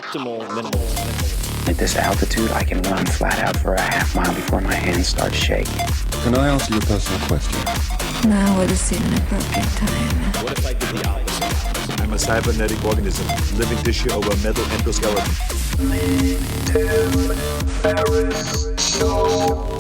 optimal minimalism. At this altitude, I can run flat out for a half mile before my hands start shaking. Can I answer your personal question? Now would seem an appropriate time. What if I did the opposite? I'm a cybernetic organism, living tissue over a metal endoskeleton. Tim Ferriss Show.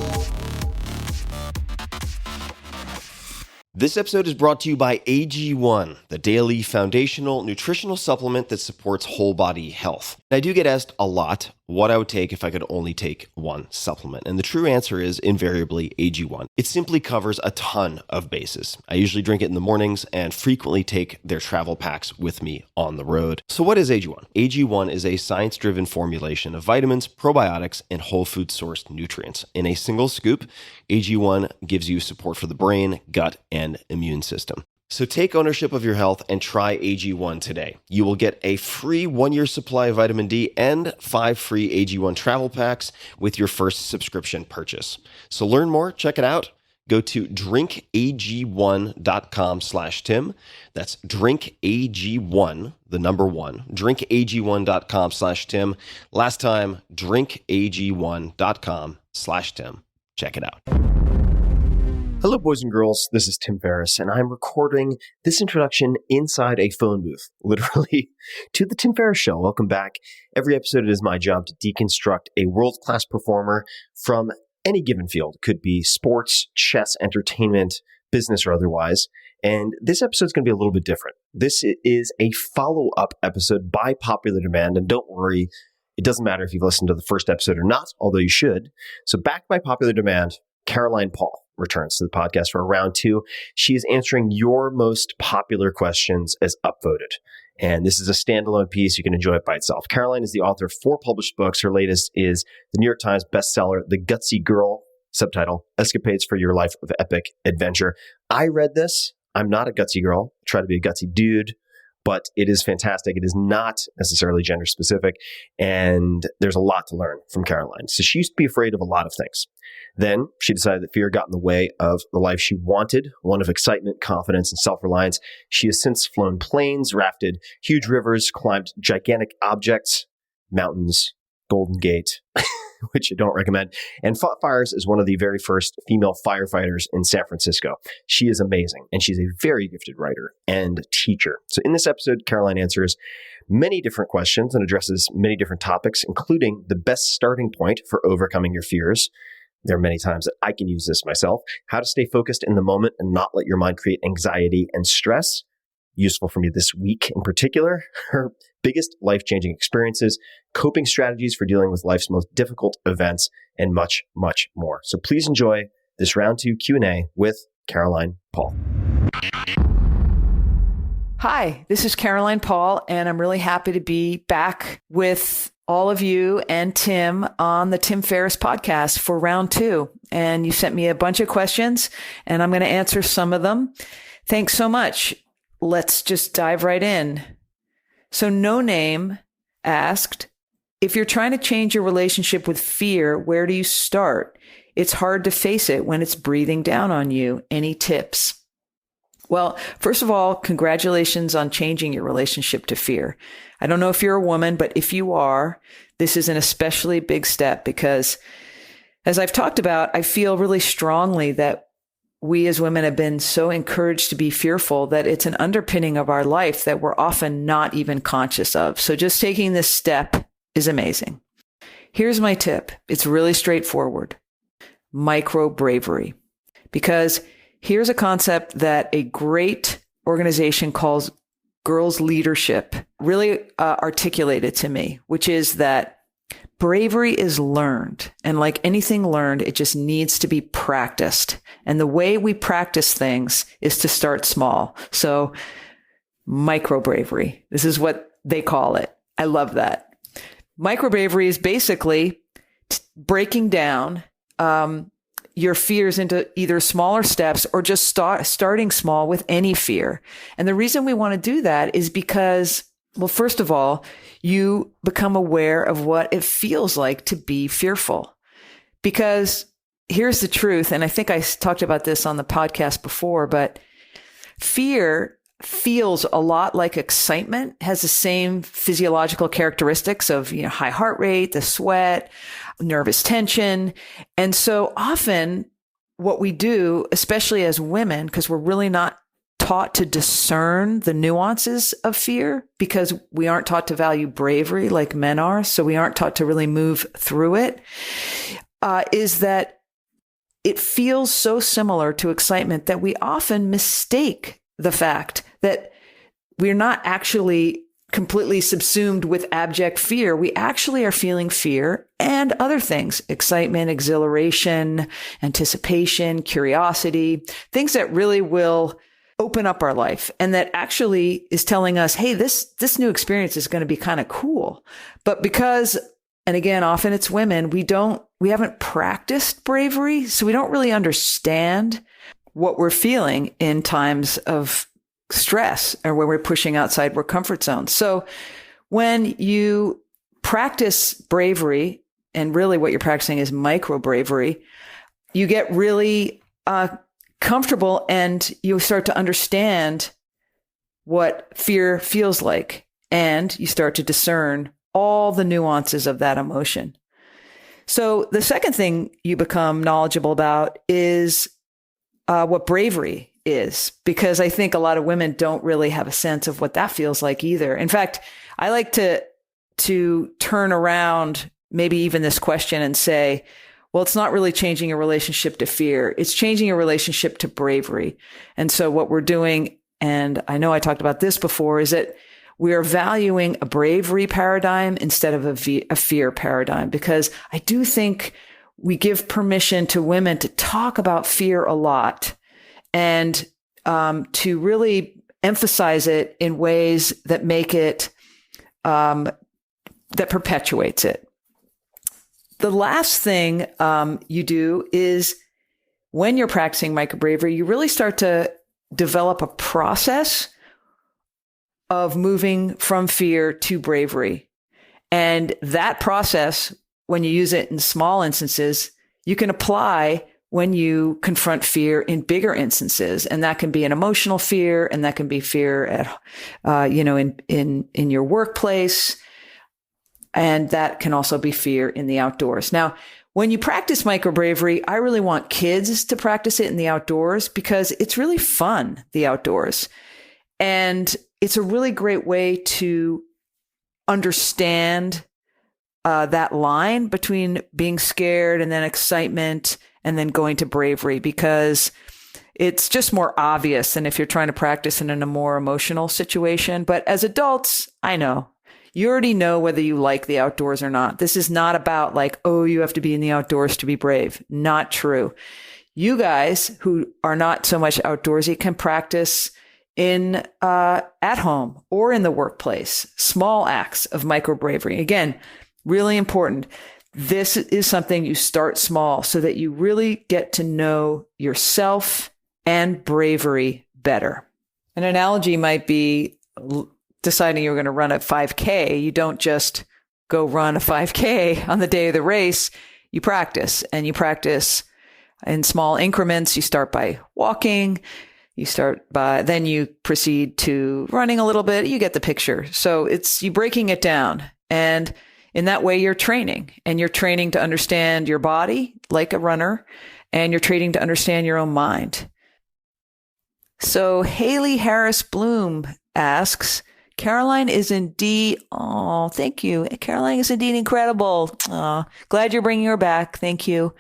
This episode is brought to you by AG1, the daily foundational nutritional supplement that supports whole body health. I do get asked a lot what I would take if I could only take one supplement. And the true answer is invariably AG1. It simply covers a ton of bases. I usually drink it in the mornings and frequently take their travel packs with me on the road. So what is AG1? AG1 is a science-driven formulation of vitamins, probiotics, and whole food sourced nutrients. In a single scoop, AG1 gives you support for the brain, gut, and immune system. So take ownership of your health and try AG1 today. You will get a free 1-year supply of vitamin D and 5 free AG1 travel packs with your first subscription purchase. So learn more, check it out. Go to drinkag1.com/Tim. That's drinkag1, the number 1, drinkag1.com/Tim. Last time, drinkag1.com/Tim. Check it out. Hello, boys and girls. This is Tim Ferriss, and I'm recording this introduction inside a phone booth, literally, to the Tim Ferriss Show. Welcome back. Every episode, it is my job to deconstruct a world-class performer from any given field. It could be sports, chess, entertainment, business, or otherwise. And this episode is going to be a little bit different. This is a follow-up episode by popular demand, and don't worry, it doesn't matter if you've listened to the first episode or not, although you should. So back by popular demand, Caroline Paul returns to the podcast for round 2. She is answering your most popular questions as upvoted. And this is a standalone piece. You can enjoy it by itself. Caroline is the author of 4 published books. Her latest is the New York Times bestseller, The Gutsy Girl, subtitle, Escapades for Your Life of Epic Adventure. I read this. I'm not a gutsy girl. I try to be a gutsy dude, but it is fantastic. It is not necessarily gender specific. And there's a lot to learn from Caroline. So she used to be afraid of a lot of things. Then she decided that fear got in the way of the life she wanted, one of excitement, confidence, and self-reliance. She has since flown planes, rafted huge rivers, climbed gigantic objects, mountains, Golden Gate, which I don't recommend, and fought fires as one of the very first female firefighters in San Francisco. She is amazing, and she's a very gifted writer and teacher. So in this episode, Caroline answers many different questions and addresses many different topics, including the best starting point for overcoming your fears. There are many times that I can use this myself. How to stay focused in the moment and not let your mind create anxiety and stress. Useful for me this week in particular. Her biggest life-changing experiences, coping strategies for dealing with life's most difficult events, and much, much more. So please enjoy this round 2 Q&A with Caroline Paul. Hi, this is Caroline Paul, and I'm really happy to be back with all of you and Tim on the Tim Ferriss podcast for round 2. And you sent me a bunch of questions, and I'm going to answer some of them. Thanks so much. Let's just dive right in. So No Name asked, if you're trying to change your relationship with fear, where do you start? It's hard to face it when it's breathing down on you. Any tips? Well, first of all, congratulations on changing your relationship to fear. I don't know if you're a woman, but if you are, this is an especially big step because, as I've talked about, I feel really strongly that we as women have been so encouraged to be fearful that it's an underpinning of our life that we're often not even conscious of. So just taking this step is amazing. Here's my tip. It's really straightforward. Micro bravery. Because here's a concept that a great organization calls Girls Leadership really articulated to me, which is that bravery is learned. And like anything learned, it just needs to be practiced. And the way we practice things is to start small. So micro bravery, this is what they call it. I love that. Micro bravery is basically breaking down your fears into either smaller steps or just starting small with any fear. And the reason we want to do that is because, well, first of all, you become aware of what it feels like to be fearful. Because here's the truth, and I think I talked about this on the podcast before, but fear feels a lot like excitement, has the same physiological characteristics of, high heart rate, the sweat, nervous tension. And so often what we do, especially as women, because we're really not taught to discern the nuances of fear, because we aren't taught to value bravery like men are. So we aren't taught to really move through it, is that it feels so similar to excitement that we often mistake the fact that we're not actually completely subsumed with abject fear. We actually are feeling fear and other things: excitement, exhilaration, anticipation, curiosity, things that really will open up our life and that actually is telling us, hey, this new experience is going to be kind of cool. But because, and again, often it's women, we haven't practiced bravery, so we don't really understand what we're feeling in times of stress or when we're pushing outside our comfort zone. So when you practice bravery, and really what you're practicing is micro bravery, you get really comfortable and you start to understand what fear feels like, and you start to discern all the nuances of that emotion. So the second thing you become knowledgeable about is what bravery is, because I think a lot of women don't really have a sense of what that feels like either. In fact, I like to turn around maybe even this question and say, well, it's not really changing your relationship to fear. It's changing your relationship to bravery. And so what we're doing, and I know I talked about this before, is that we are valuing a bravery paradigm instead of a fear paradigm, because I do think we give permission to women to talk about fear a lot and to really emphasize it in ways that make it, that perpetuates it. The last thing you do is, when you're practicing microbravery, you really start to develop a process of moving from fear to bravery. And that process, when you use it in small instances, you can apply when you confront fear in bigger instances. And that can be an emotional fear, and that can be fear at, in your workplace. And that can also be fear in the outdoors. Now, when you practice microbravery, I really want kids to practice it in the outdoors, because it's really fun, the outdoors. And it's a really great way to understand that line between being scared and then excitement and then going to bravery, because it's just more obvious than if you're trying to practice in a more emotional situation. But as adults, I know you already know whether you like the outdoors or not. This is not about like, oh, you have to be in the outdoors to be brave. Not true. You guys who are not so much outdoorsy can practice in at home or in the workplace, small acts of micro bravery. Again, really important. This is something you start small so that you really get to know yourself and bravery better. An analogy might be deciding you're going to run a 5K. You don't just go run a 5K on the day of the race. You practice, and you practice in small increments. You start by walking. Then you proceed to running a little bit. You get the picture. So it's you breaking it down. And in that way, you're training, and you're training to understand your body like a runner, and you're training to understand your own mind. So Haley Harris Bloom asks, Caroline is indeed, oh, thank you. Caroline is indeed incredible. Glad you're bringing her back. Thank you.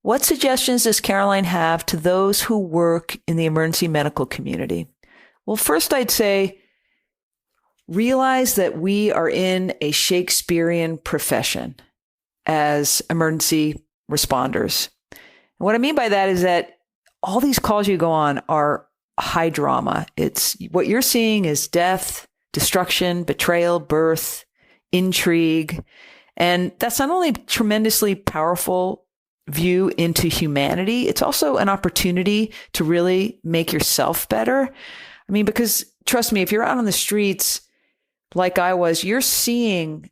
What suggestions does Caroline have to those who work in the emergency medical community? Well, first I'd say, realize that we are in a Shakespearean profession as emergency responders. And what I mean by that is that all these calls you go on are high drama. It's what you're seeing is death, destruction, betrayal, birth, intrigue. And that's not only a tremendously powerful view into humanity, it's also an opportunity to really make yourself better. I mean, because trust me, if you're out on the streets like I was, you're seeing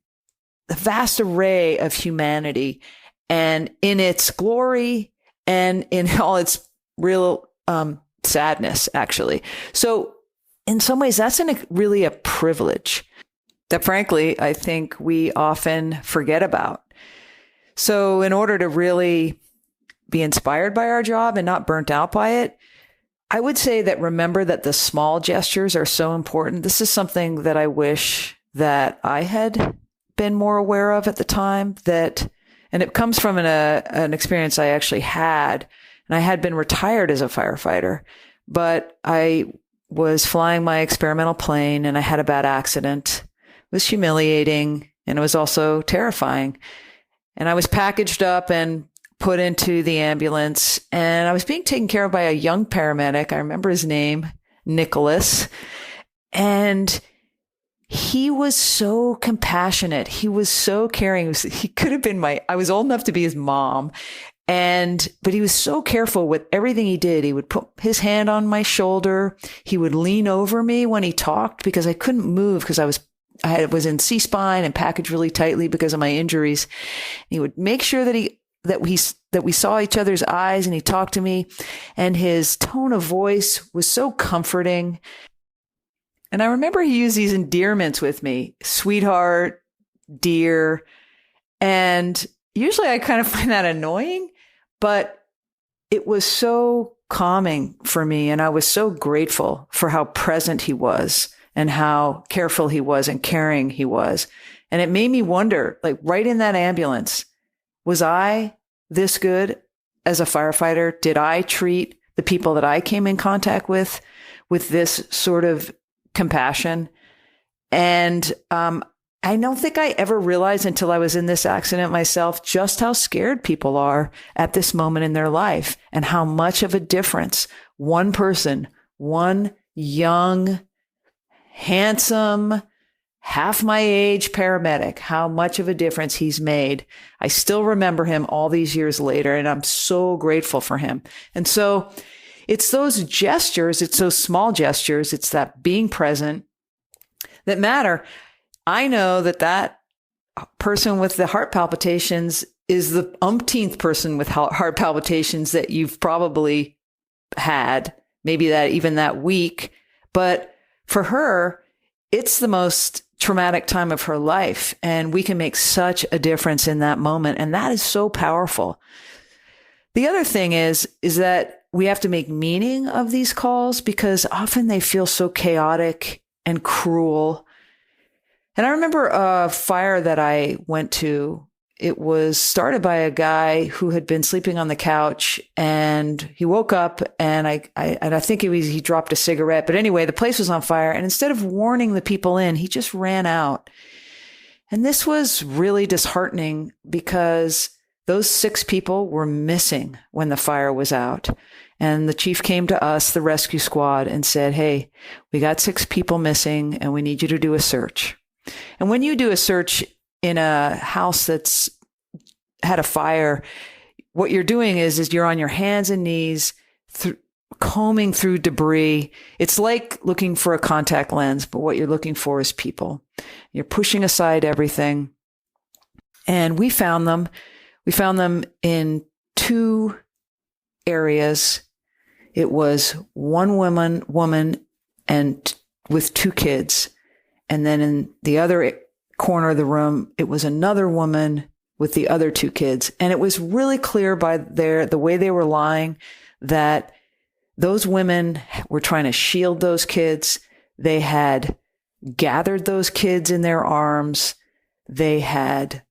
the vast array of humanity, and in its glory and in all its real sadness, actually. So in some ways, that's really a privilege that, frankly, I think we often forget about. So in order to really be inspired by our job and not burnt out by it, I would say that remember that the small gestures are so important. This is something that I wish that I had been more aware of at the time, and it comes from an experience I actually had. And I had been retired as a firefighter, but I was flying my experimental plane and I had a bad accident. It was humiliating and it was also terrifying. And I was packaged up and put into the ambulance, and I was being taken care of by a young paramedic. I remember his name, Nicholas. And he was so compassionate. He was so caring. He could have been I was old enough to be his mom. But he was so careful with everything he did. He would put his hand on my shoulder. He would lean over me when he talked because I couldn't move because I was in C-spine and packaged really tightly because of my injuries. He would make sure that we saw each other's eyes, and he talked to me, and his tone of voice was so comforting. And I remember he used these endearments with me, sweetheart, dear. And usually I kind of find that annoying, but it was so calming for me. And I was so grateful for how present he was and how careful he was and caring he was. And it made me wonder, like right in that ambulance, was I this good as a firefighter? Did I treat the people that I came in contact with this sort of compassion? And I don't think I ever realized until I was in this accident myself just how scared people are at this moment in their life and how much of a difference one person, one young, handsome, half my age paramedic, how much of a difference he's made. I still remember him all these years later, and I'm so grateful for him. And so it's those gestures, it's those small gestures, it's that being present that matter. I know that person with the heart palpitations is the umpteenth person with heart palpitations that you've probably had, maybe that week. But for her, it's the most traumatic time of her life. And we can make such a difference in that moment. And that is so powerful. The other thing is that we have to make meaning of these calls because often they feel so chaotic and cruel. And I remember a fire that I went to. It was started by a guy who had been sleeping on the couch, and he woke up, and I think he dropped a cigarette. But anyway, the place was on fire, and instead of warning the people in, he just ran out. And this was really disheartening because those 6 people were missing when the fire was out. And the chief came to us, the rescue squad, and said, "Hey, we got 6 people missing, and we need you to do a search." And when you do a search in a house that's had a fire, what you're doing is you're on your hands and knees combing through debris. It's like looking for a contact lens, but what you're looking for is people. You're pushing aside everything. And we found them. We found them in 2 areas. It was one woman and with 2 kids. And then in the other corner of the room, it was another woman with the other 2 kids. And it was really clear by the way they were lying that those women were trying to shield those kids. They had gathered those kids in their arms. They had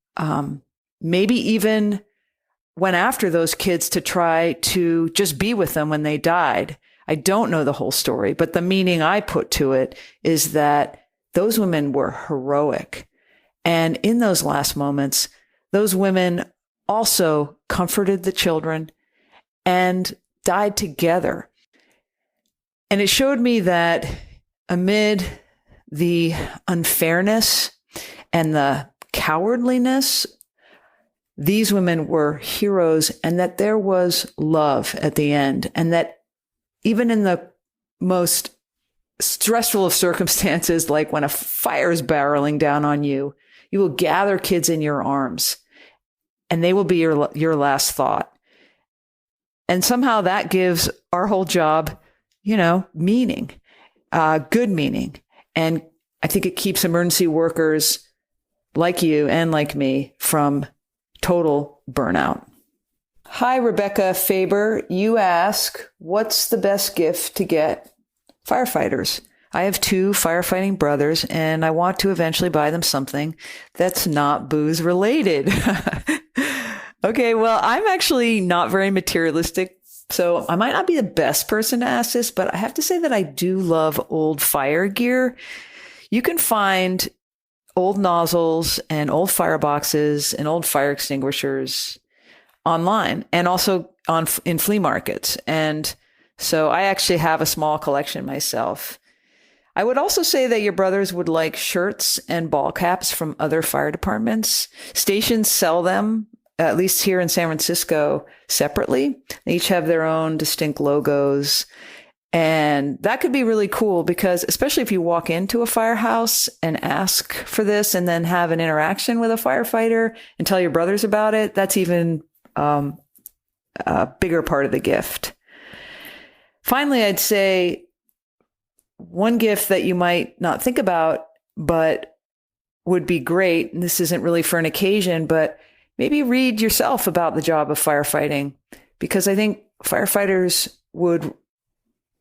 maybe even went after those kids to try to just be with them when they died. I don't know the whole story, but the meaning I put to it is that those women were heroic. And in those last moments, those women also comforted the children and died together. And it showed me that amid the unfairness and the cowardliness, these women were heroes, and that there was love at the end. And that even in the most stressful of circumstances, like when a fire is barreling down on you, you will gather kids in your arms, and they will be your last thought. And somehow that gives our whole job, meaning. good meaning. And I think it keeps emergency workers like you and like me from total burnout. Hi, Rebecca Faber. You ask, what's the best gift to get firefighters? I have 2 firefighting brothers, and I want to eventually buy them something that's not booze related. Okay, well, I'm actually not very materialistic, so I might not be the best person to ask this, but I have to say that I do love old fire gear. You can find old nozzles and old fireboxes and old fire extinguishers online and also in flea markets. And so I actually have a small collection myself. I would also say that your brothers would like shirts and ball caps from other fire departments. Stations sell them, at least here in San Francisco, separately. They each have their own distinct logos. And that could be really cool because especially if you walk into a firehouse and ask for this and then have an interaction with a firefighter and tell your brothers about it, that's even a bigger part of the gift. Finally, I'd say one gift that you might not think about, but would be great, and this isn't really for an occasion, but maybe read yourself about the job of firefighting, because I think firefighters would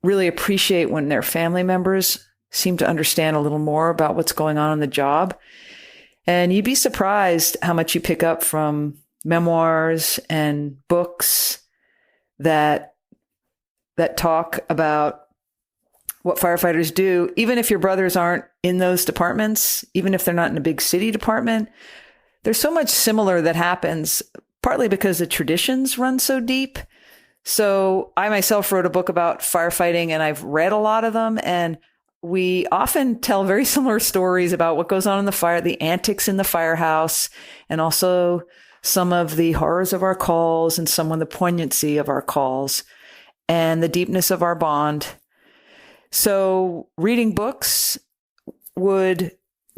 really appreciate when their family members seem to understand a little more about what's going on the job. And you'd be surprised how much you pick up from memoirs and books that talk about what firefighters do, even if your brothers aren't in those departments, even if they're not in a big city department. There's so much similar that happens, partly because the traditions run so deep. So I myself wrote a book about firefighting, and I've read a lot of them. And we often tell very similar stories about what goes on in the fire, the antics in the firehouse, and also some of the horrors of our calls and some of the poignancy of our calls and the deepness of our bond. So reading books would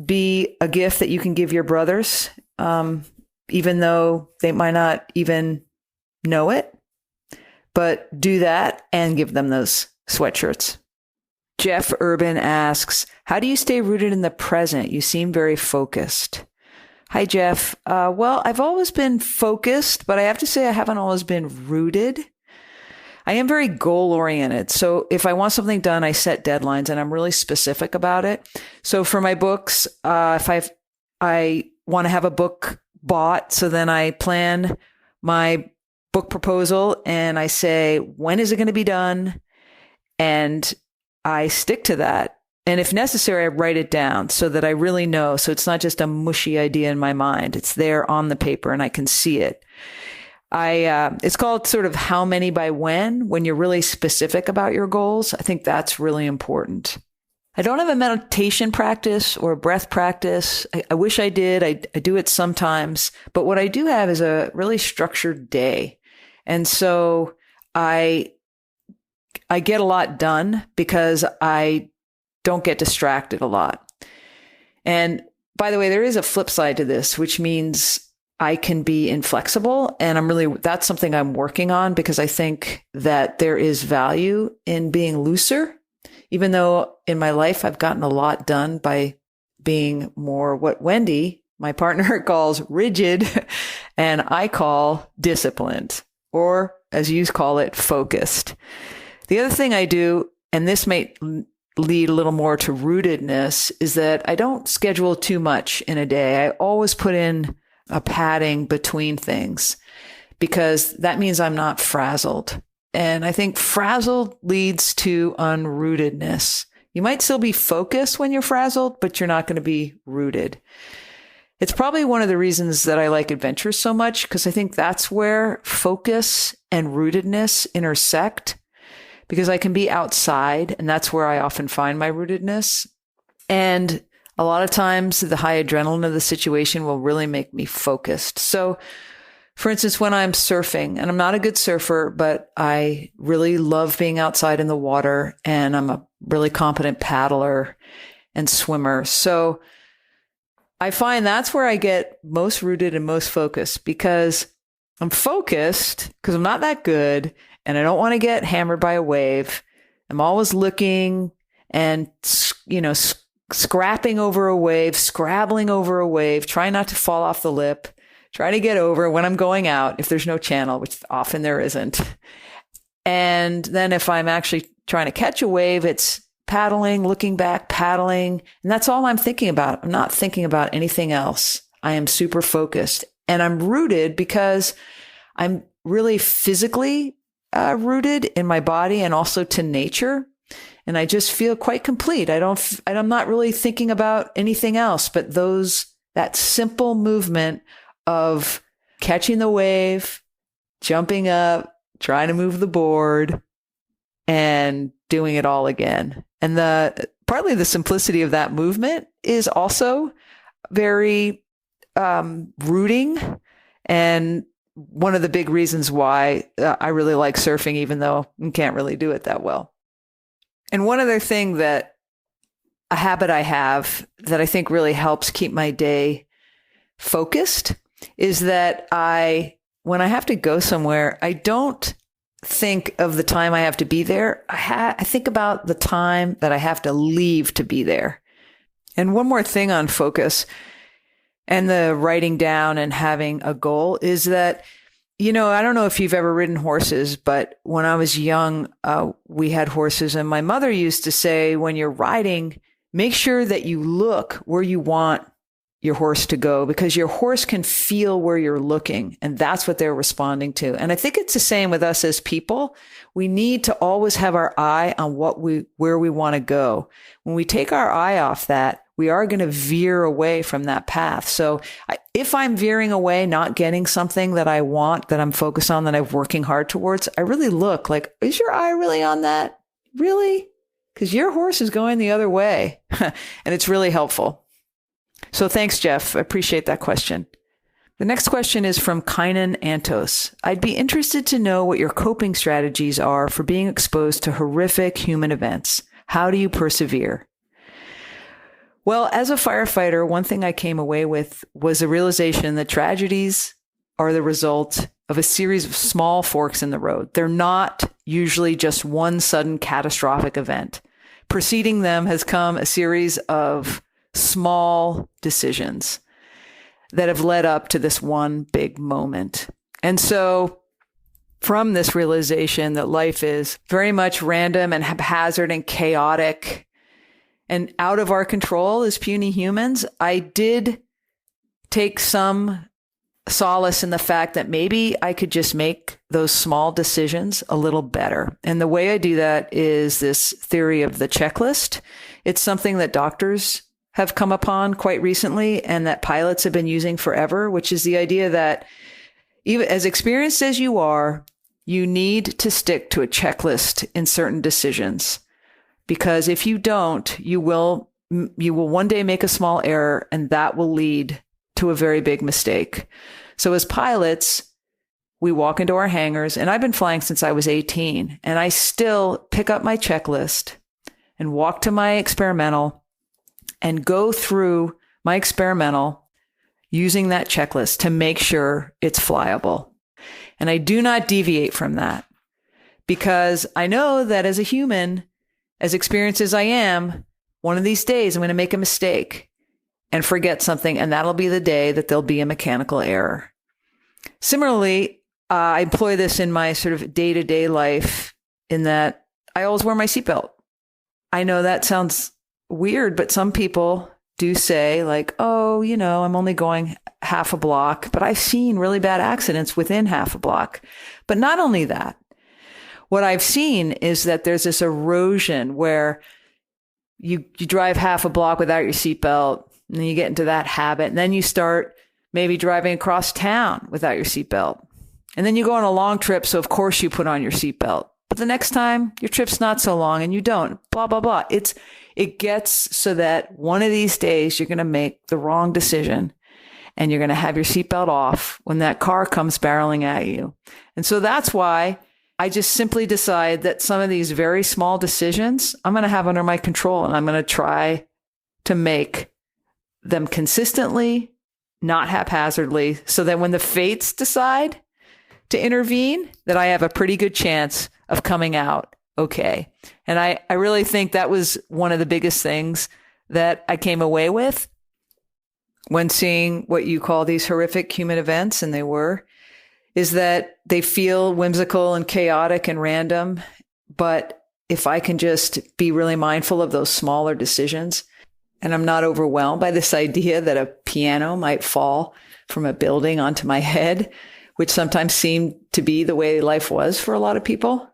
be a gift that you can give your brothers, even though they might not even know it. But do that and give them those sweatshirts. Jeff Urban asks, how do you stay rooted in the present? You seem very focused. Hi, Jeff. Well, I've always been focused, but I have to say I haven't always been rooted. I am very goal oriented. So if I want something done, I set deadlines and I'm really specific about it. So for my books, if I want to have a book bought, so then I plan my book proposal and I say, when is it going to be done? And I stick to that. And if necessary, I write it down so that I really know. So it's not just a mushy idea in my mind. It's there on the paper and I can see it. It's called sort of how many by when you're really specific about your goals. I think that's really important. I don't have a meditation practice or a breath practice. I wish I did. I do it sometimes. But what I do have is a really structured day. And so I get a lot done because I don't get distracted a lot. And by the way, there is a flip side to this, which means I can be inflexible. And that's something I'm working on because I think that there is value in being looser, even though in my life I've gotten a lot done by being more what Wendy, my partner, calls rigid and I call disciplined, or as you call it, focused. The other thing I do, and this may lead a little more to rootedness, is that I don't schedule too much in a day. I always put in a padding between things because that means I'm not frazzled. And I think frazzled leads to unrootedness. You might still be focused when you're frazzled, but you're not going to be rooted. It's probably one of the reasons that I like adventures so much, because I think that's where focus and rootedness intersect, because I can be outside and that's where I often find my rootedness. And a lot of times the high adrenaline of the situation will really make me focused. So for instance, when I'm surfing, and I'm not a good surfer, but I really love being outside in the water and I'm a really competent paddler and swimmer. So I find that's where I get most rooted and most focused, because I'm focused because I'm not that good and I don't want to get hammered by a wave. I'm always looking and, scrapping over a wave, scrabbling over a wave, trying not to fall off the lip, trying to get over when I'm going out, if there's no channel, which often there isn't. And then if I'm actually trying to catch a wave, it's paddling, looking back, paddling. And that's all I'm thinking about. I'm not thinking about anything else. I am super focused, and I'm rooted because I'm really physically rooted in my body and also to nature. And I just feel quite complete. I'm not really thinking about anything else, but that simple movement of catching the wave, jumping up, trying to move the board, and doing it all again. And partly the simplicity of that movement is also very rooting, and one of the big reasons why I really like surfing, even though I can't really do it that well. And one other thing a habit I have that I think really helps keep my day focused is that when I have to go somewhere, I don't think of the time I have to be there. I think about the time that I have to leave to be there. And one more thing on focus and the writing down and having a goal is that, I don't know if you've ever ridden horses, but when I was young, we had horses, and my mother used to say, when you're riding, make sure that you look where you want your horse to go, because your horse can feel where you're looking, and that's what they're responding to. And I think it's the same with us as people. We need to always have our eye on where we want to go. When we take our eye off that, we are going to veer away from that path. So if I'm veering away, not getting something that I want, that I'm focused on, that I'm working hard towards, I really look like, is your eye really on that? Really? Because your horse is going the other way. And it's really helpful. So thanks, Jeff. I appreciate that question. The next question is from Kainan Antos. I'd be interested to know what your coping strategies are for being exposed to horrific human events. How do you persevere? Well, as a firefighter, one thing I came away with was a realization that tragedies are the result of a series of small forks in the road. They're not usually just one sudden catastrophic event. Preceding them has come a series of small decisions that have led up to this one big moment. And so from this realization that life is very much random and haphazard and chaotic and out of our control as puny humans, I did take some solace in the fact that maybe I could just make those small decisions a little better. And the way I do that is this theory of the checklist. It's something that doctors have come upon quite recently and that pilots have been using forever, which is the idea that even as experienced as you are, you need to stick to a checklist in certain decisions. Because if you don't, you will one day make a small error, and that will lead to a very big mistake. So as pilots, we walk into our hangars, and I've been flying since I was 18, and I still pick up my checklist and walk to my experimental and go through my experimental using that checklist to make sure it's flyable. And I do not deviate from that, because I know that as a human, as experienced as I am, one of these days I'm going to make a mistake and forget something, and that'll be the day that there'll be a mechanical error. Similarly, I employ this in my sort of day-to-day life in that I always wear my seatbelt. I know that sounds weird, but some people do say like, oh, I'm only going half a block, but I've seen really bad accidents within half a block. But not only that, what I've seen is that there's this erosion where you drive half a block without your seatbelt, and then you get into that habit, and then you start maybe driving across town without your seatbelt. And then you go on a long trip, so of course you put on your seatbelt. But the next time, your trip's not so long and you don't, blah, blah, blah. It gets so that one of these days you're going to make the wrong decision and you're going to have your seatbelt off when that car comes barreling at you. And so that's why I just simply decide that some of these very small decisions I'm going to have under my control, and I'm going to try to make them consistently, not haphazardly, so that when the fates decide to intervene, that I have a pretty good chance of coming out okay. And I really think that was one of the biggest things that I came away with when seeing what you call these horrific human events, and they were, is that they feel whimsical and chaotic and random. But if I can just be really mindful of those smaller decisions, and I'm not overwhelmed by this idea that a piano might fall from a building onto my head, which sometimes seemed to be the way life was for a lot of people,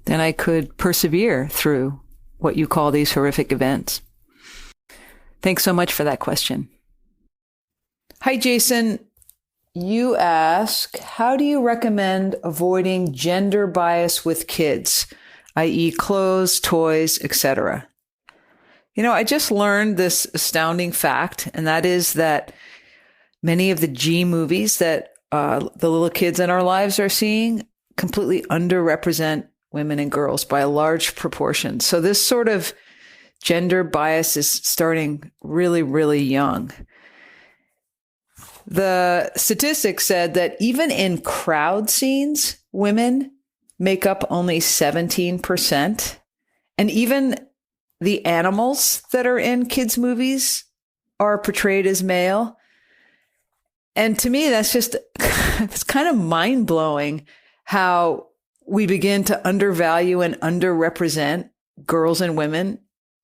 then I could persevere through what you call these horrific events. Thanks so much for that question. Hi, Jason. You ask, how do you recommend avoiding gender bias with kids, i.e. clothes, toys, etc.? I just learned this astounding fact, and that is that many of the G movies that the little kids in our lives are seeing completely underrepresent women and girls by a large proportion. So this sort of gender bias is starting really, really young. The statistics said that even in crowd scenes, women make up only 17%. And even the animals that are in kids' movies are portrayed as male. And to me, that's just, it's kind of mind-blowing how we begin to undervalue and underrepresent girls and women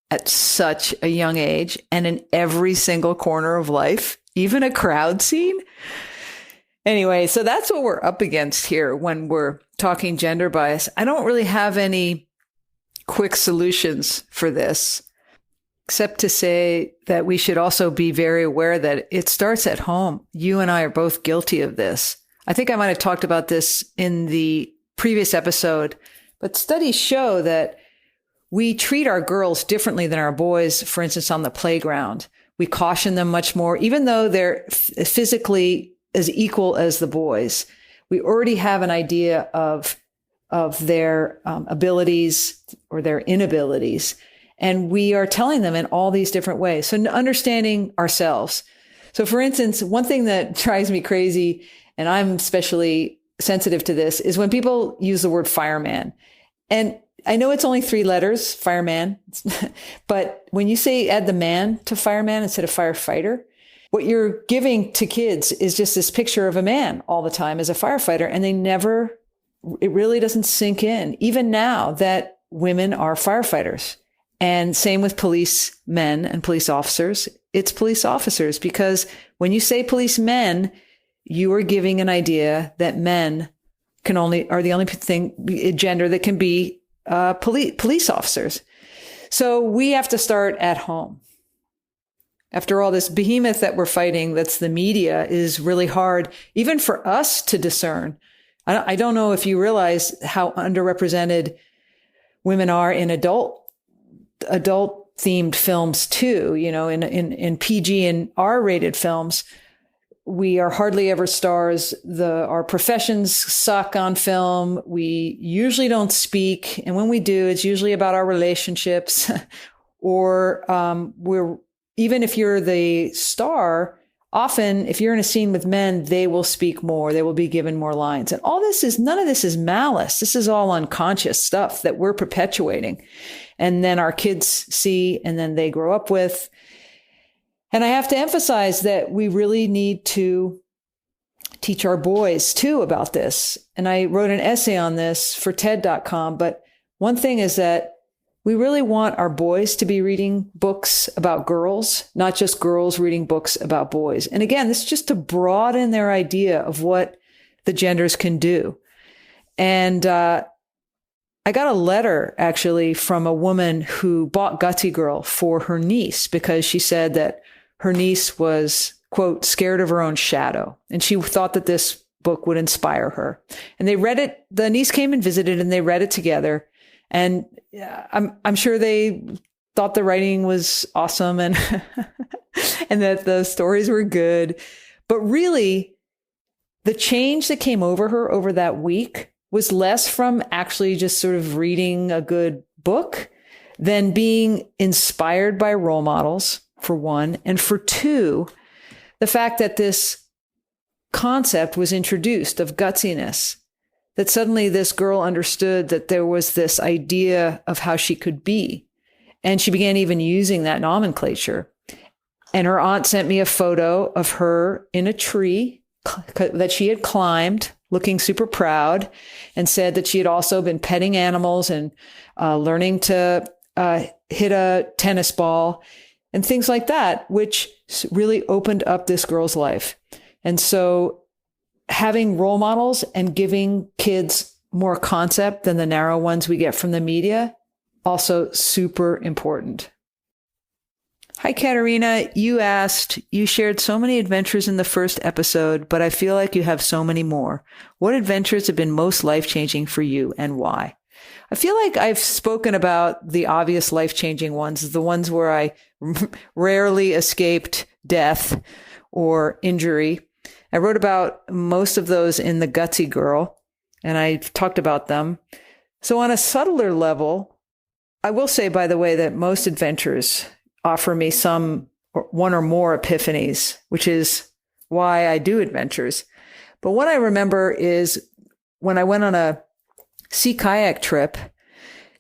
at such a young age and in every single corner of life, even a crowd scene. Anyway, so that's what we're up against here when we're talking gender bias. I don't really have any quick solutions for this, except to say that we should also be very aware that it starts at home. You and I are both guilty of this. I think I might have talked about this in the previous episode, but studies show that we treat our girls differently than our boys, for instance, on the playground. We caution them much more, even though they're physically as equal as the boys. We already have an idea of their abilities or their inabilities. And we are telling them in all these different ways. So understanding ourselves. So for instance, one thing that drives me crazy, and I'm especially sensitive to this, is when people use the word fireman. And I know it's only 3 letters, fireman, but when you say add the man to fireman instead of firefighter, what you're giving to kids is just this picture of a man all the time as a firefighter. And it really doesn't sink in, even now that women are firefighters. And same with policemen and police officers. It's police officers, because when you say policemen, you are giving an idea that men are the only gender that can be police officers. So we have to start at home. After all, this behemoth that we're fighting, that's the media, is really hard, even for us to discern. I don't know if you realize how underrepresented women are in adult themed films too. In PG and R-rated films, we are hardly ever stars. Our professions suck on film. We usually don't speak. And when we do, it's usually about our relationships or, even if you're the star, often if you're in a scene with men, they will speak more. They will be given more lines. And none of this is malice. This is all unconscious stuff that we're perpetuating. And then our kids see, and then they grow up with. And I have to emphasize that we really need to teach our boys too about this. And I wrote an essay on this for TED.com. But one thing is that we really want our boys to be reading books about girls, not just girls reading books about boys. And again, this is just to broaden their idea of what the genders can do. And I got a letter actually from a woman who bought Gutsy Girl for her niece because she said that her niece was, quote, scared of her own shadow. And she thought that this book would inspire her. And they read it. The niece came and visited and they read it together. And I'm sure they thought the writing was awesome and and that the stories were good. But really, the change that came over her over that week was less from actually just sort of reading a good book than being inspired by role models, for one. And for two, the fact that this concept was introduced of gutsiness that suddenly this girl understood that there was this idea of how she could be. And she began even using that nomenclature. And her aunt sent me a photo of her in a tree that she had climbed, looking super proud, and said that she had also been petting animals and learning to hit a tennis ball and things like that, which really opened up this girl's life. And so having role models and giving kids more concept than the narrow ones we get from the media, also super important. Hi, Katerina. You asked, you shared so many adventures in the first episode, but I feel like you have so many more. What adventures have been most life-changing for you and why? I feel like I've spoken about the obvious life-changing ones, the ones where I rarely escaped death or injury. I wrote about most of those in The Gutsy Girl, and I talked about them. So on a subtler level, I will say, by the way, that most adventures offer me one or more epiphanies, which is why I do adventures. But what I remember is when I went on a sea kayak trip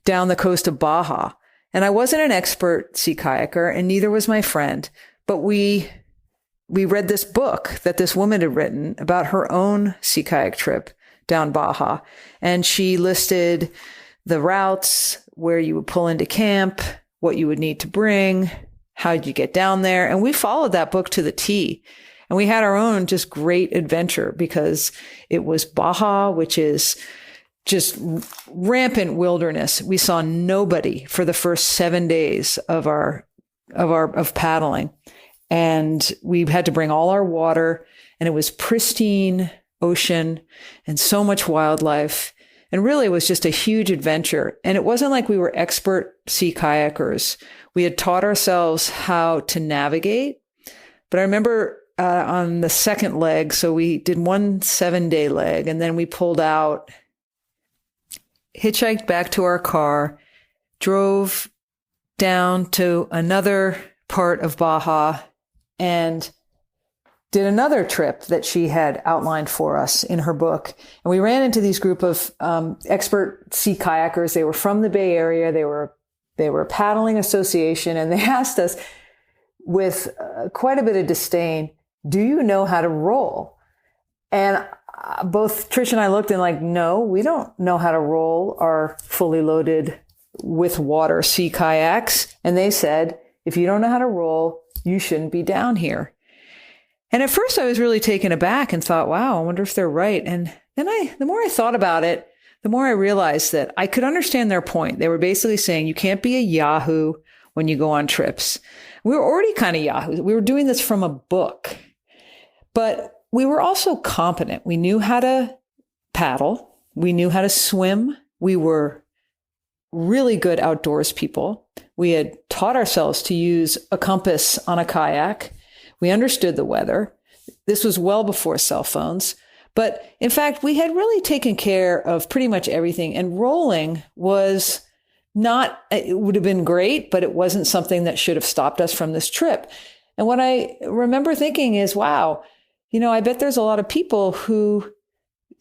down the coast of Baja. And I wasn't an expert sea kayaker, and neither was my friend. But we read this book that this woman had written about her own sea kayak trip down Baja. And she listed the routes, where you would pull into camp, what you would need to bring, how'd you get down there. And we followed that book to the T. And we had our own just great adventure because it was Baja, which is just rampant wilderness. We saw nobody for the first 7 days of paddling. And we had to bring all our water, and it was pristine ocean and so much wildlife. And really, it was just a huge adventure. And it wasn't like we were expert sea kayakers. We had taught ourselves how to navigate. But I remember on the second leg, so we did one 7-day leg, and then we pulled out, hitchhiked back to our car, drove down to another part of Baja, and did another trip that she had outlined for us in her book. And we ran into these group of expert sea kayakers. They were from the Bay Area. They were a paddling association, and they asked us with quite a bit of disdain, do you know how to roll? And both Trish and I looked and like, no, we don't know how to roll our fully loaded with water sea kayaks. And they said, if you don't know how to roll, you shouldn't be down here. And at first I was really taken aback and thought, wow, I wonder if they're right. And then the more I thought about it, the more I realized that I could understand their point. They were basically saying you can't be a Yahoo when you go on trips. We were already kind of Yahoos. We were doing this from a book, but we were also competent. We knew how to paddle. We knew how to swim. We were really good outdoors people. We had taught ourselves to use a compass on a kayak. We understood the weather. This was well before cell phones. But in fact, we had really taken care of pretty much everything. And rolling was not, it would have been great, but it wasn't something that should have stopped us from this trip. And what I remember thinking is, wow, I bet there's a lot of people who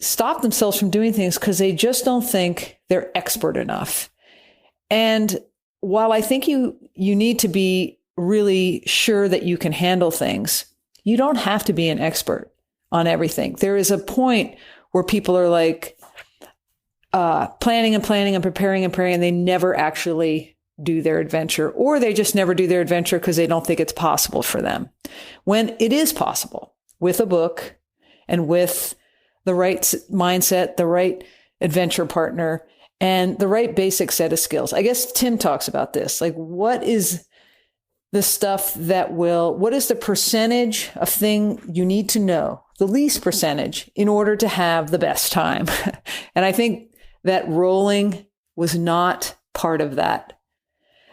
stop themselves from doing things because they just don't think they're expert enough. And while I think you need to be really sure that you can handle things, you don't have to be an expert on everything. There is a point where people are like planning and preparing, and they never actually do their adventure, or they just never do their adventure because they don't think it's possible for them. When it is possible with a book and with the right mindset, the right adventure partner, and the right basic set of skills. I guess Tim talks about this. Like, what is the stuff what is the percentage of thing you need to know, the least percentage, in order to have the best time? And I think that rolling was not part of that.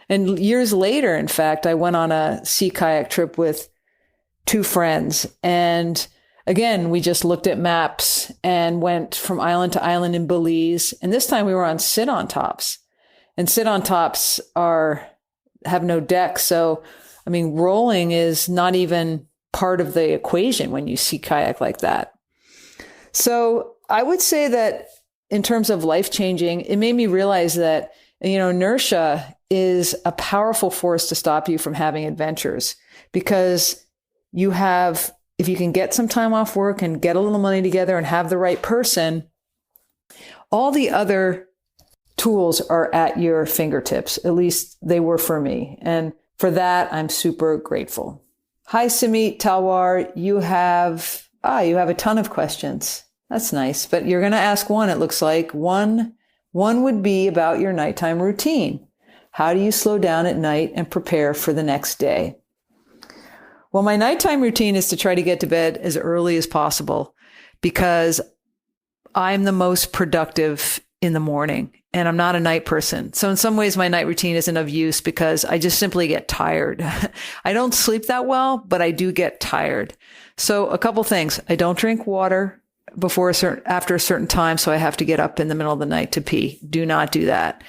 And years later, in fact, I went on a sea kayak trip with 2 friends. And again, we just looked at maps and went from island to island in Belize. And this time we were on sit-on tops. And sit-on tops have no deck. So, rolling is not even part of the equation when you sea kayak like that. So I would say that in terms of life changing, it made me realize that, inertia is a powerful force to stop you from having adventures, because if you can get some time off work and get a little money together and have the right person, all the other tools are at your fingertips. At least they were for me. And for that, I'm super grateful. Hi, Samit Talwar. You have a ton of questions. That's nice. But you're going to ask one, it looks like. One would be about your nighttime routine. How do you slow down at night and prepare for the next day? Well, my nighttime routine is to try to get to bed as early as possible, because I'm the most productive in the morning and I'm not a night person. So in some ways, my night routine isn't of use because I just simply get tired. I don't sleep that well, but I do get tired. So a couple things. I don't drink water after a certain time. So I have to get up in the middle of the night to pee. Do not do that.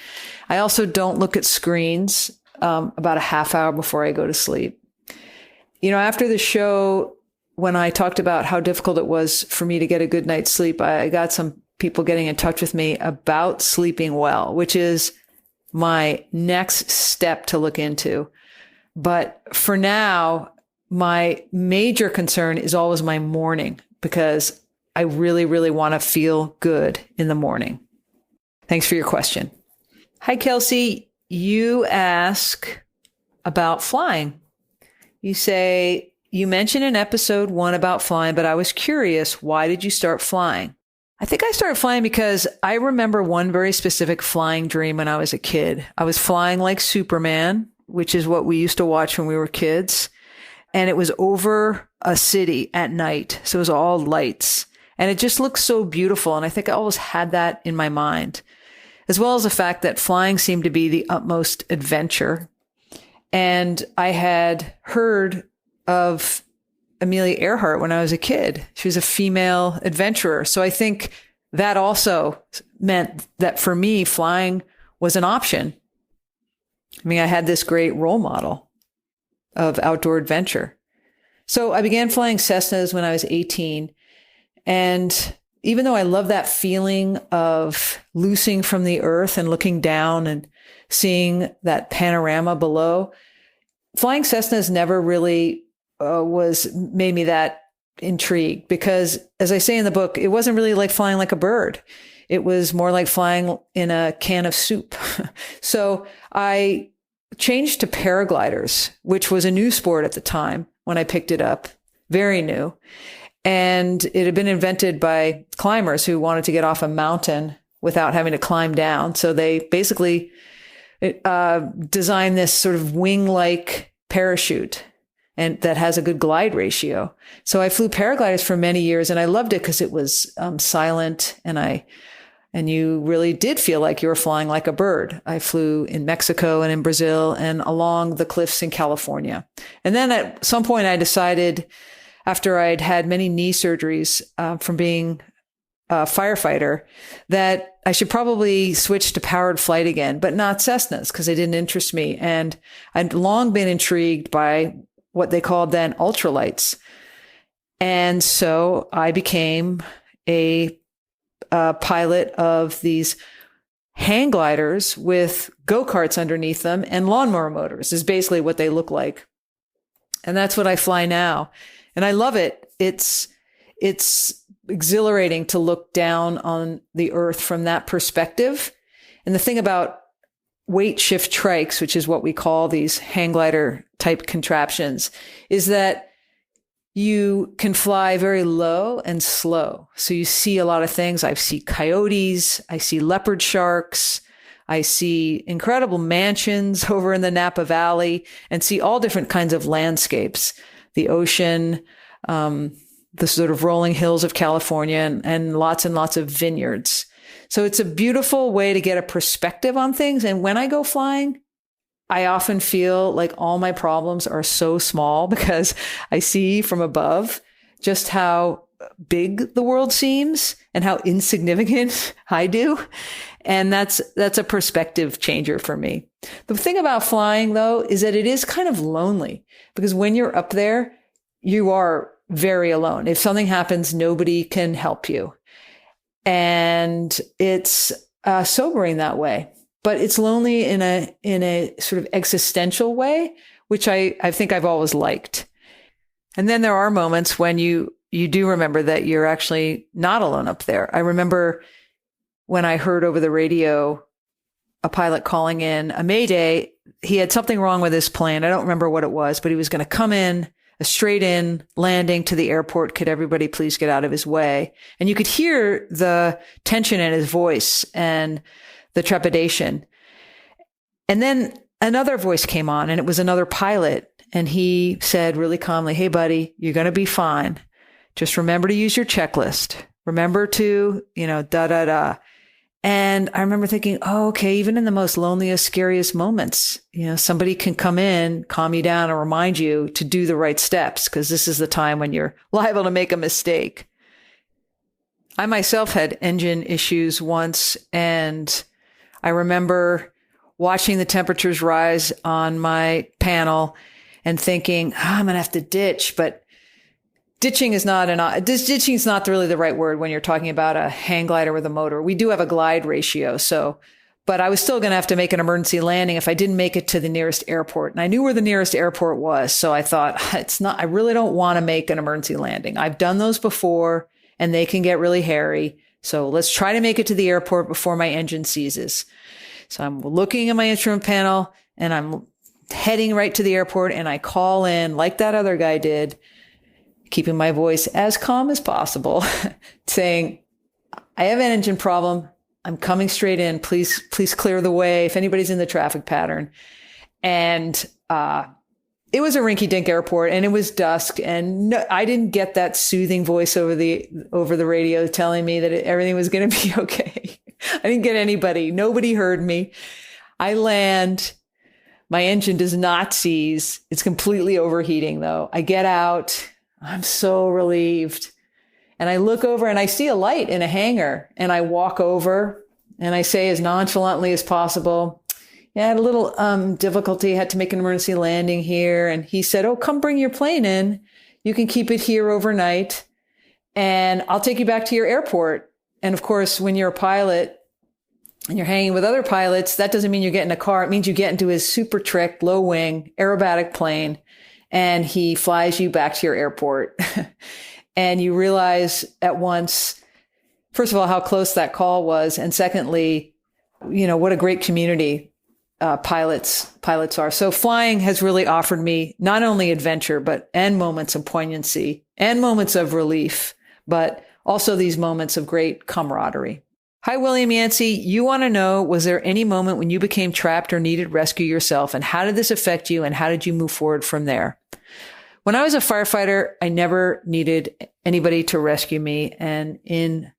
I also don't look at screens about a half hour before I go to sleep. After the show, when I talked about how difficult it was for me to get a good night's sleep, I got some people getting in touch with me about sleeping well, which is my next step to look into. But for now, my major concern is always my morning, because I really, really want to feel good in the morning. Thanks for your question. Hi, Kelsey. You ask about flying. You say, you mentioned in episode 1 about flying, but I was curious, why did you start flying? I think I started flying because I remember one very specific flying dream when I was a kid. I was flying like Superman, which is what we used to watch when we were kids. And it was over a city at night. So it was all lights. And it just looked so beautiful. And I think I always had that in my mind, as well as the fact that flying seemed to be the utmost adventure. And I had heard of Amelia Earhart when I was a kid. She was a female adventurer. So I think that also meant that for me, flying was an option. I mean, I had this great role model of outdoor adventure. So I began flying Cessnas when I was 18. And even though I love that feeling of loosing from the earth and looking down and seeing that panorama below, flying Cessnas never really made me that intrigued, because as I say in the book, it wasn't really like flying like a bird. It was more like flying in a can of soup. So I changed to paragliders, which was a new sport at the time when I picked it up, very new. And it had been invented by climbers who wanted to get off a mountain without having to climb down. So they basically designed this sort of wing-like parachute and that has a good glide ratio. So I flew paragliders for many years and I loved it because it was silent and you really did feel like you were flying like a bird. I flew in Mexico and in Brazil and along the cliffs in California. And then at some point I decided, after I'd had many knee surgeries from being a firefighter, that I should probably switch to powered flight again, but not Cessnas because they didn't interest me. And I'd long been intrigued by what they called then ultralights. And so I became a pilot of these hang gliders with go-karts underneath them and lawnmower motors is basically what they look like. And that's what I fly now. And I love it. It's exhilarating to look down on the earth from that perspective. And the thing about weight shift trikes, which is what we call these hang glider type contraptions, is that you can fly very low and slow. So you see a lot of things. I see coyotes. I see leopard sharks. I see incredible mansions over in the Napa Valley and see all different kinds of landscapes. The ocean, the sort of rolling hills of California, and lots of vineyards. So it's a beautiful way to get a perspective on things. And when I go flying, I often feel like all my problems are so small because I see from above just how big the world seems and how insignificant I do. And that's a perspective changer for me. The thing about flying, though, is that it is kind of lonely because when you're up there, you are very alone. If something happens, nobody can help you. And it's sobering that way, but it's lonely in a sort of existential way, which I think I've always liked. And then there are moments when you do remember that you're actually not alone up there. I remember when I heard over the radio a pilot calling in a mayday. He had something wrong with his plane. I don't remember what it was, but he was going to come in a straight in landing to the airport. Could everybody please get out of his way? And you could hear the tension in his voice and the trepidation. And then another voice came on, and it was another pilot. And he said really calmly, "Hey, buddy, you're going to be fine. Just remember to use your checklist. Remember to, da, da, da." And I remember thinking, oh, okay, even in the most loneliest, scariest moments, somebody can come in, calm you down, and remind you to do the right steps, because this is the time when you're liable to make a mistake. I myself had engine issues once, and I remember watching the temperatures rise on my panel and thinking, I'm going to have to ditch, but ditching is not really the right word when you're talking about a hang glider with a motor. We do have a glide ratio. But I was still going to have to make an emergency landing if I didn't make it to the nearest airport. And I knew where the nearest airport was. So I thought, I really don't want to make an emergency landing. I've done those before and they can get really hairy. So let's try to make it to the airport before my engine seizes. So I'm looking at my instrument panel and I'm heading right to the airport, and I call in like that other guy did, keeping my voice as calm as possible, saying, I have an engine problem. I'm coming straight in. Please clear the way if anybody's in the traffic pattern. And it was a rinky-dink airport, and it was dusk, and no, I didn't get that soothing voice over the radio telling me that everything was going to be okay. I didn't get anybody. Nobody heard me. I land. My engine does not seize. It's completely overheating, though. I get out. I'm so relieved. And I look over and I see a light in a hangar, and I walk over and I say as nonchalantly as possible, yeah, I had a little difficulty, had to make an emergency landing here. And he said, oh, come bring your plane in. You can keep it here overnight and I'll take you back to your airport. And of course, when you're a pilot and you're hanging with other pilots, that doesn't mean you get in a car. It means you get into his super trick, low wing, aerobatic plane, and he flies you back to your airport. And you realize at once, first of all, how close that call was. And secondly, what a great community pilots are. So flying has really offered me not only adventure, and moments of poignancy and moments of relief, but also these moments of great camaraderie. Hi, William Yancey. You want to know, was there any moment when you became trapped or needed rescue yourself? And how did this affect you? And how did you move forward from there? When I was a firefighter, I never needed anybody to rescue me. And in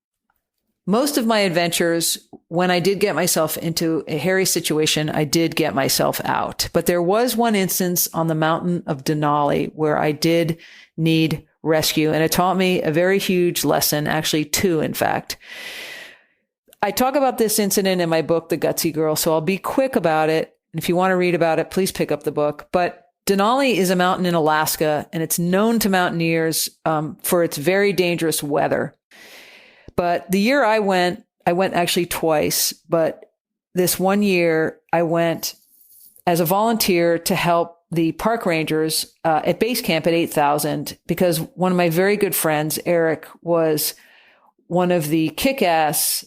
most of my adventures, when I did get myself into a hairy situation, I did get myself out. But there was one instance on the mountain of Denali where I did need rescue. And it taught me a very huge lesson, actually two, in fact. I talk about this incident in my book, The Gutsy Girl, so I'll be quick about it. And if you want to read about it, please pick up the book. But Denali is a mountain in Alaska, and it's known to mountaineers for its very dangerous weather. But the year I went actually twice, but this one year I went as a volunteer to help the park rangers at base camp at 8,000, because one of my very good friends, Eric, was one of the kick-ass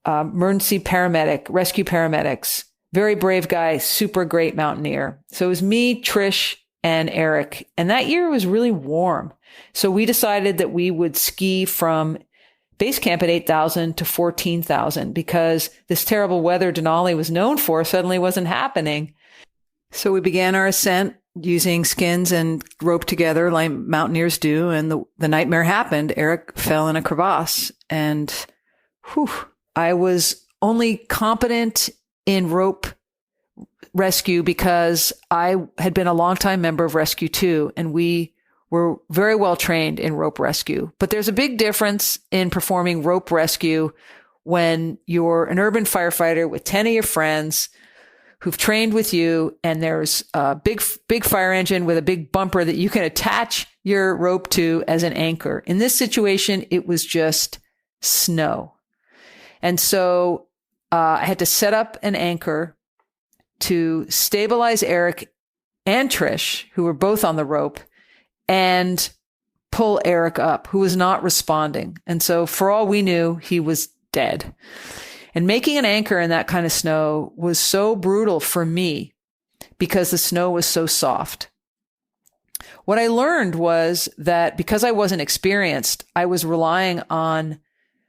emergency rescue paramedics. Very brave guy, super great mountaineer. So it was me, Trish, and Eric. And that year was really warm. So we decided that we would ski from base camp at 8,000 to 14,000 because this terrible weather Denali was known for suddenly wasn't happening. So we began our ascent using skins and rope together like mountaineers do. And the nightmare happened. Eric fell in a crevasse, and I was only competent in rope rescue because I had been a longtime member of Rescue 2, and we were very well trained in rope rescue. But there's a big difference in performing rope rescue when you're an urban firefighter with 10 of your friends who've trained with you, and there's a big fire engine with a big bumper that you can attach your rope to as an anchor. In this situation, it was just snow. And so I had to set up an anchor to stabilize Eric and Trish, who were both on the rope, and pull Eric up, who was not responding. And so for all we knew, he was dead. And making an anchor in that kind of snow was so brutal for me because the snow was so soft. What I learned was that because I wasn't experienced, I was relying on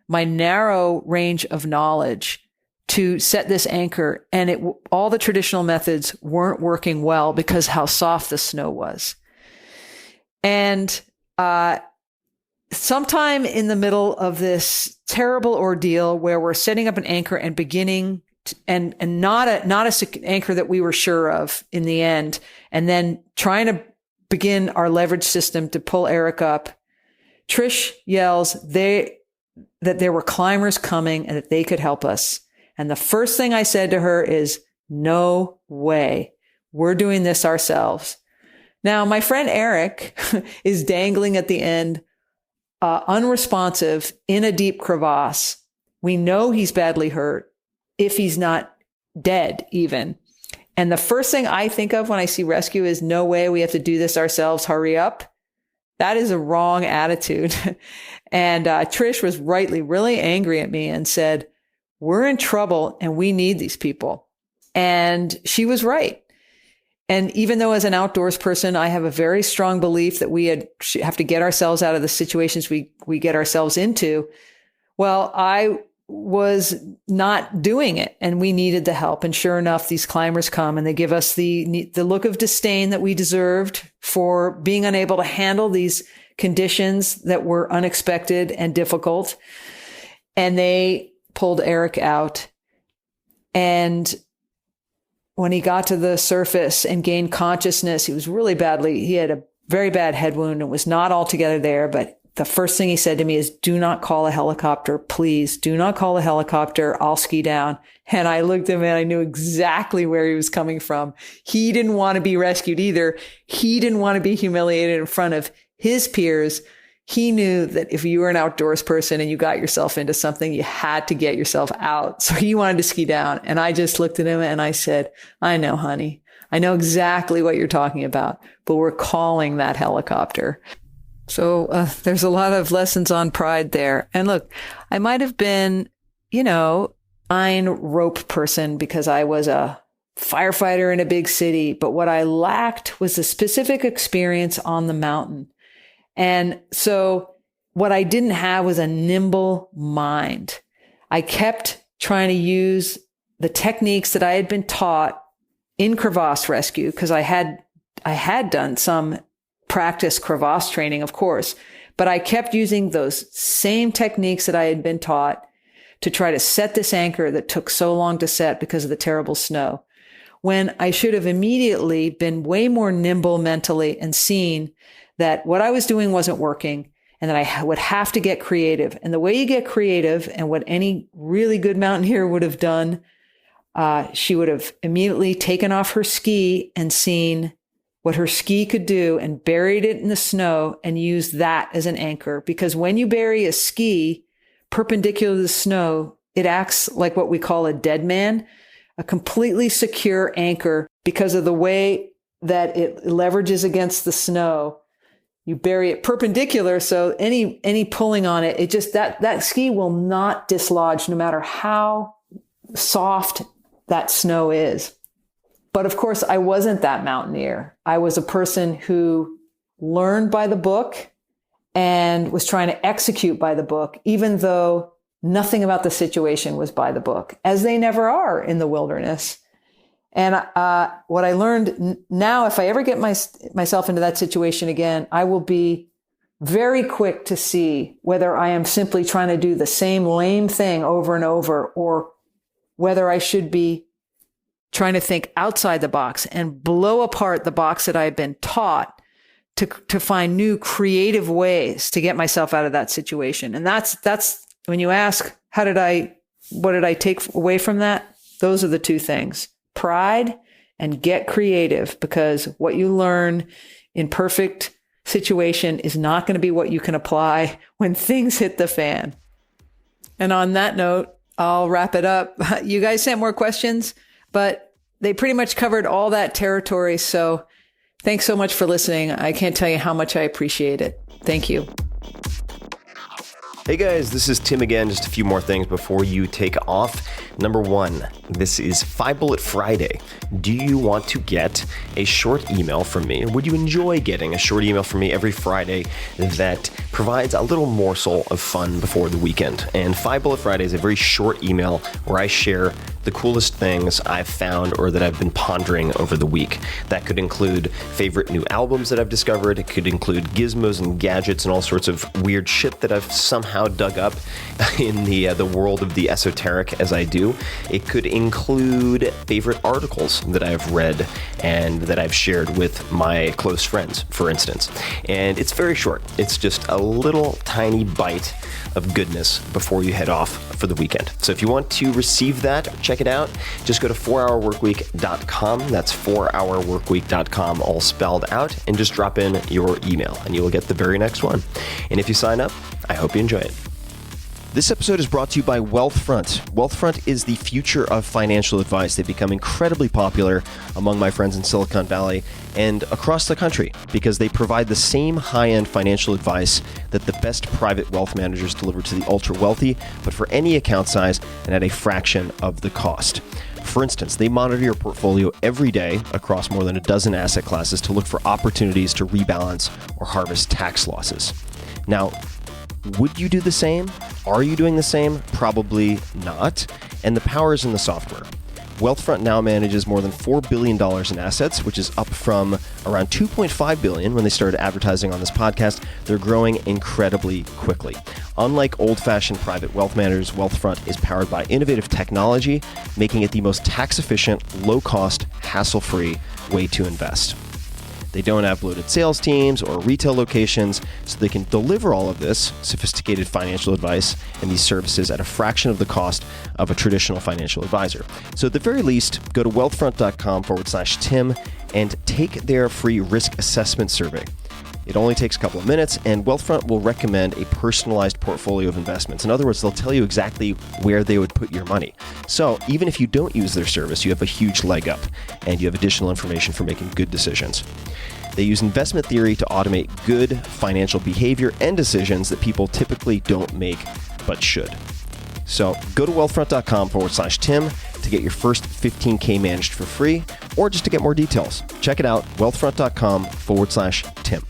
my narrow range of knowledge to set this anchor. And all the traditional methods weren't working well because how soft the snow was. And sometime in the middle of this terrible ordeal where we're setting up an anchor and beginning and not a anchor that we were sure of in the end, and then trying to begin our leverage system to pull Eric up, Trish yells that there were climbers coming and that they could help us. And the first thing I said to her is, no way. We're doing this ourselves. Now, my friend Eric is dangling at the end, unresponsive in a deep crevasse. We know he's badly hurt, if he's not dead even. And the first thing I think of when I see rescue is, no way, we have to do this ourselves. Hurry up. That is a wrong attitude. And Trish was rightly really angry at me and said, we're in trouble and we need these people. And she was right. And even though as an outdoors person, I have a very strong belief that we have to get ourselves out of the situations we get ourselves into, well, I was not doing it and we needed the help. And sure enough, these climbers come and they give us the look of disdain that we deserved for being unable to handle these conditions that were unexpected and difficult. And they pulled Eric out. And when he got to the surface and gained consciousness, he had a very bad head wound and was not altogether there. But the first thing he said to me is, do not call a helicopter. Please do not call a helicopter. I'll ski down. And I looked at him and I knew exactly where he was coming from. He didn't want to be rescued either. He didn't want to be humiliated in front of his peers. He knew that if you were an outdoors person and you got yourself into something, you had to get yourself out. So he wanted to ski down. And I just looked at him and I said, I know, honey. I know exactly what you're talking about, but we're calling that helicopter. So there's a lot of lessons on pride there. And look, I might have been, fine rope person because I was a firefighter in a big city. But what I lacked was the specific experience on the mountain. And so what I didn't have was a nimble mind. I kept trying to use the techniques that I had been taught in crevasse rescue because I had done some practice crevasse training, of course, but I kept using those same techniques that I had been taught to try to set this anchor that took so long to set because of the terrible snow, when I should have immediately been way more nimble mentally and seen that what I was doing wasn't working and that I would have to get creative. And the way you get creative, and what any really good mountaineer would have done, she would have immediately taken off her ski and seen what her ski could do and buried it in the snow and used that as an anchor. Because when you bury a ski perpendicular to the snow, it acts like what we call a dead man, a completely secure anchor because of the way that it leverages against the snow. You bury it perpendicular, so any pulling on it, it just that ski will not dislodge no matter how soft that snow is. But of course, I wasn't that mountaineer. I was a person who learned by the book and was trying to execute by the book, even though nothing about the situation was by the book, as they never are in the wilderness. And what I learned now, if I ever get myself into that situation again, I will be very quick to see whether I am simply trying to do the same lame thing over and over, or whether I should be trying to think outside the box and blow apart the box that I've been taught to find new creative ways to get myself out of that situation. And that's when you ask, what did I take away from that? Those are the two things. Pride and get creative, because what you learn in perfect situation is not going to be what you can apply when things hit the fan. And on that note, I'll wrap it up. You guys sent more questions, but they pretty much covered all that territory. So thanks so much for listening. I can't tell you how much I appreciate it. Thank you. Hey guys, this is Tim again. Just a few more things before you take off. Number one, this is 5 Bullet Friday. Do you want to get a short email from me? Would you enjoy getting a short email from me every Friday that provides a little morsel of fun before the weekend? And 5 Bullet Friday is a very short email where I share the coolest things I've found or that I've been pondering over the week. That could include favorite new albums that I've discovered. It could include gizmos and gadgets and all sorts of weird shit that I've somehow dug up in the world of the esoteric as I do. It could include favorite articles that I've read and that I've shared with my close friends, for instance. And it's very short. It's just a little tiny bite of goodness before you head off for the weekend. So if you want to receive that, check it out. Just go to 4hourworkweek.com. That's 4hourworkweek.com, all spelled out, and just drop in your email and you will get the very next one. And if you sign up, I hope you enjoy it. This episode is brought to you by Wealthfront. Wealthfront is the future of financial advice. They've become incredibly popular among my friends in Silicon Valley and across the country because they provide the same high-end financial advice that the best private wealth managers deliver to the ultra-wealthy, but for any account size and at a fraction of the cost. For instance, they monitor your portfolio every day across more than a dozen asset classes to look for opportunities to rebalance or harvest tax losses. Now, would you do the same? Are you doing the same? Probably not. And the power is in the software. Wealthfront now manages more than $4 billion in assets, which is up from around $2.5 billion when they started advertising on this podcast. They're growing incredibly quickly. Unlike old-fashioned private wealth managers, Wealthfront is powered by innovative technology, making it the most tax-efficient, low-cost, hassle-free way to invest. They don't have bloated sales teams or retail locations, so they can deliver all of this sophisticated financial advice and these services at a fraction of the cost of a traditional financial advisor. So at the very least, go to wealthfront.com/Tim and take their free risk assessment survey. It only takes a couple of minutes, and Wealthfront will recommend a personalized portfolio of investments. In other words, they'll tell you exactly where they would put your money. So even if you don't use their service, you have a huge leg up, and you have additional information for making good decisions. They use investment theory to automate good financial behavior and decisions that people typically don't make, but should. So go to wealthfront.com/Tim to get your first 15K managed for free, or just to get more details. Check it out, wealthfront.com/Tim.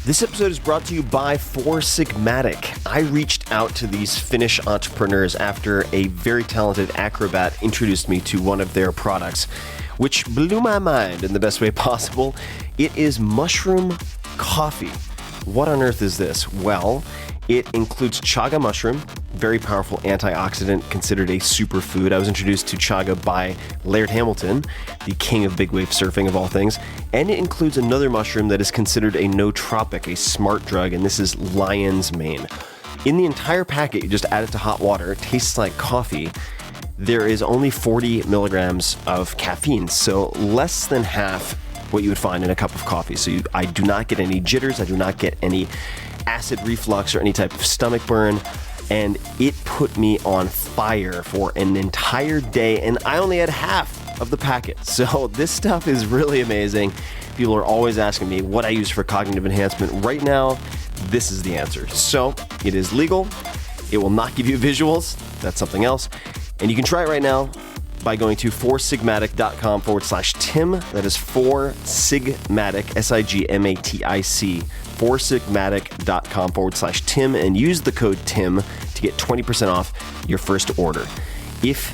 This episode is brought to you by Four Sigmatic. I reached out to these Finnish entrepreneurs after a very talented acrobat introduced me to one of their products, which blew my mind in the best way possible. It is mushroom coffee. What on earth is this? Well, it includes chaga mushroom, very powerful antioxidant, considered a superfood. I was introduced to chaga by Laird Hamilton, the king of big wave surfing of all things. And it includes another mushroom that is considered a nootropic, a smart drug, and this is lion's mane. In the entire packet, you just add it to hot water. It tastes like coffee. There is only 40 milligrams of caffeine, so less than half what you would find in a cup of coffee. So I do not get any jitters. I do not get any acid reflux or any type of stomach burn. And it put me on fire for an entire day. And I only had half of the packet. So this stuff is really amazing. People are always asking me what I use for cognitive enhancement. Right now, this is the answer. So it is legal. It will not give you visuals. That's something else. And you can try it right now by going to foursigmatic.com/Tim. That is foursigmatic, SIGMATIC, foursigmatic.com/Tim, and use the code TIM to get 20% off your first order. If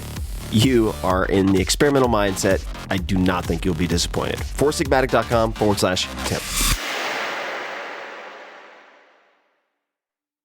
you are in the experimental mindset, I do not think you'll be disappointed. foursigmatic.com/Tim.